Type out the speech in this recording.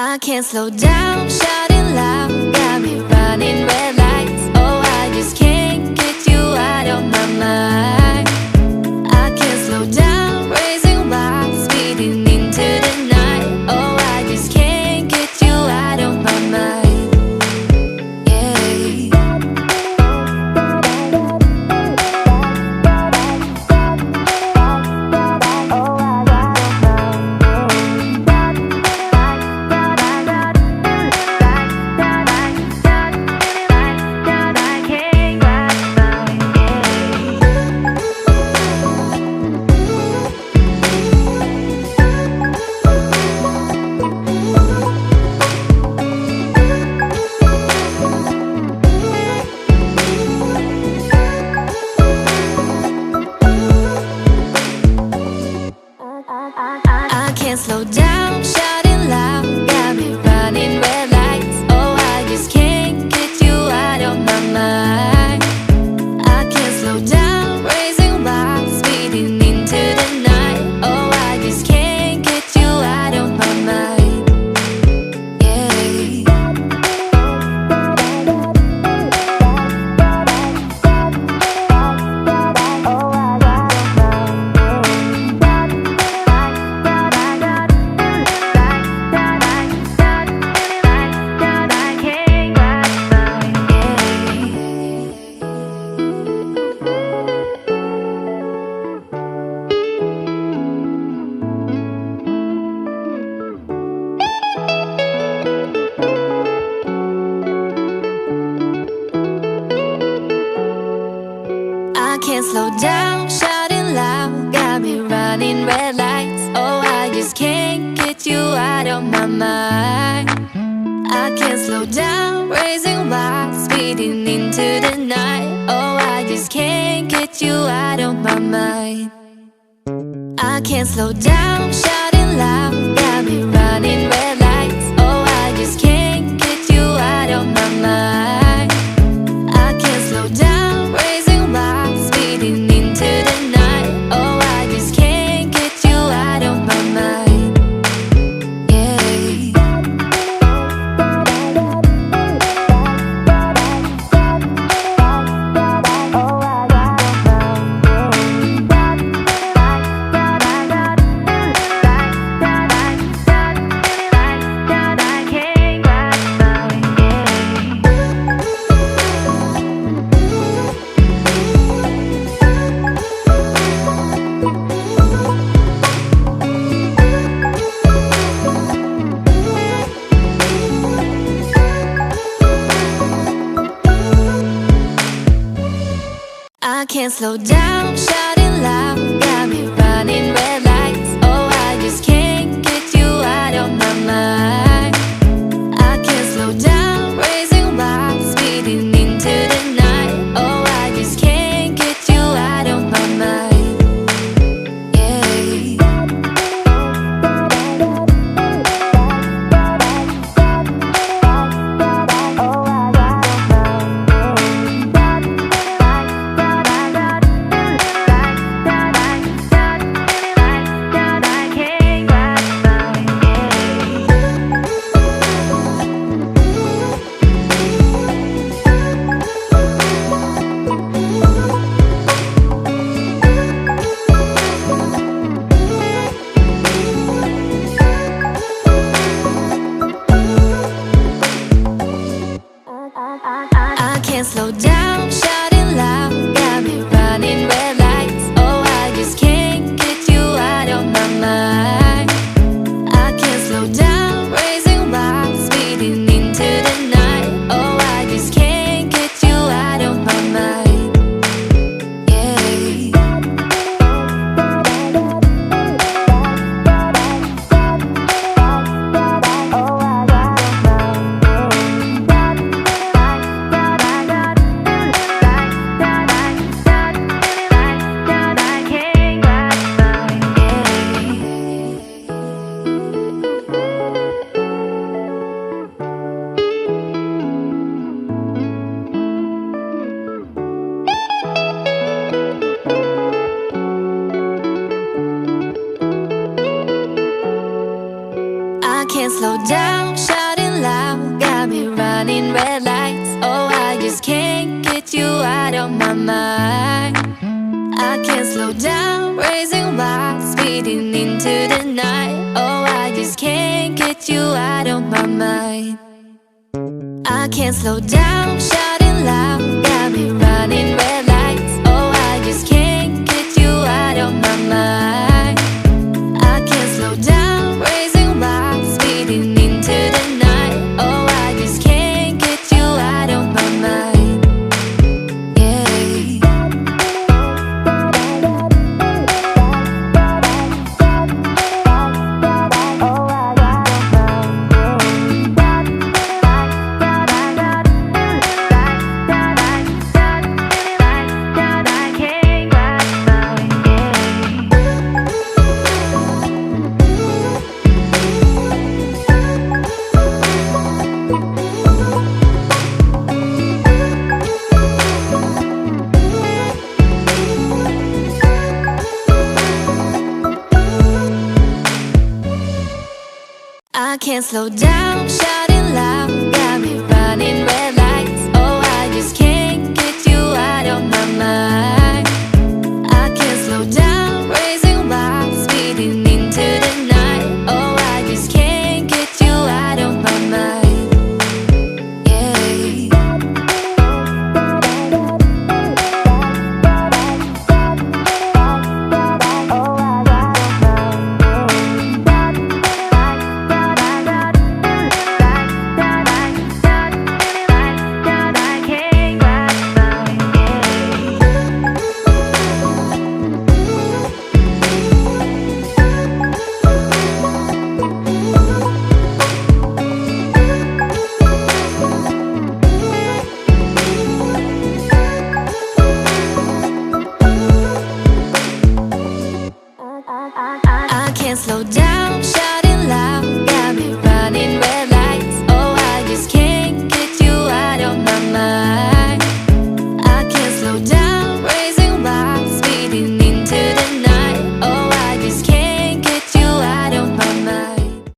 I can't slow down, shouting loud, got me running red lights. Oh, I just can't get you out of my mind. I can't slow down, racing wild, speeding into the night. Oh, I just can't get you out of my mind. Yeah. I can't slow down, shouting loud, got me running red lights. Oh, I just can't get you out of my mind. I can't slow down, racing wild, speeding into the night. Oh, I just can't get you out of my mind. Yeah. I can't slow down, shouting loud, got me running red lights. Oh, I just can't get you out of my mind. I can't slow down, racing wild, speeding into the night. Oh, I just can't get you out of my mind. I can't slow down, shouting loud, got me running red lights. Oh, I just can't get you out of my mind. I can't slow down, racing wild, speeding into the night. Oh, I just can't get you out of my mind. Yeah. I can't slow down, shouting loud, got me running red lights. Oh, I just can't get you out of my mind. I can't slow down, racing wild, speeding into the night. Oh, I just can't get you out of my mind. Yeah. down, shouting loud, got me running red lights. Oh, I just can't get you out of my mind. I can't slow down, racing wild, speeding into the night. Oh, I just can't get you out of my mind. I can't slow down, shouting loud, got me running red lights. Oh, I just can't get you out of my mind. I can't slow down, racing wild, speeding into the night. Oh, I just can't get you out of my mind. Yeah. I can't slow down, shouting loud, got me running red lights. Oh, I just can't get you out of my mind. I can't slow down, racing wild, speeding into the night. Oh, I just can't get you out of my mind. Yeah. I can't slow down, shouting loud, got me running red lights. Oh, I just can't get you out of my mind. I can't slow down.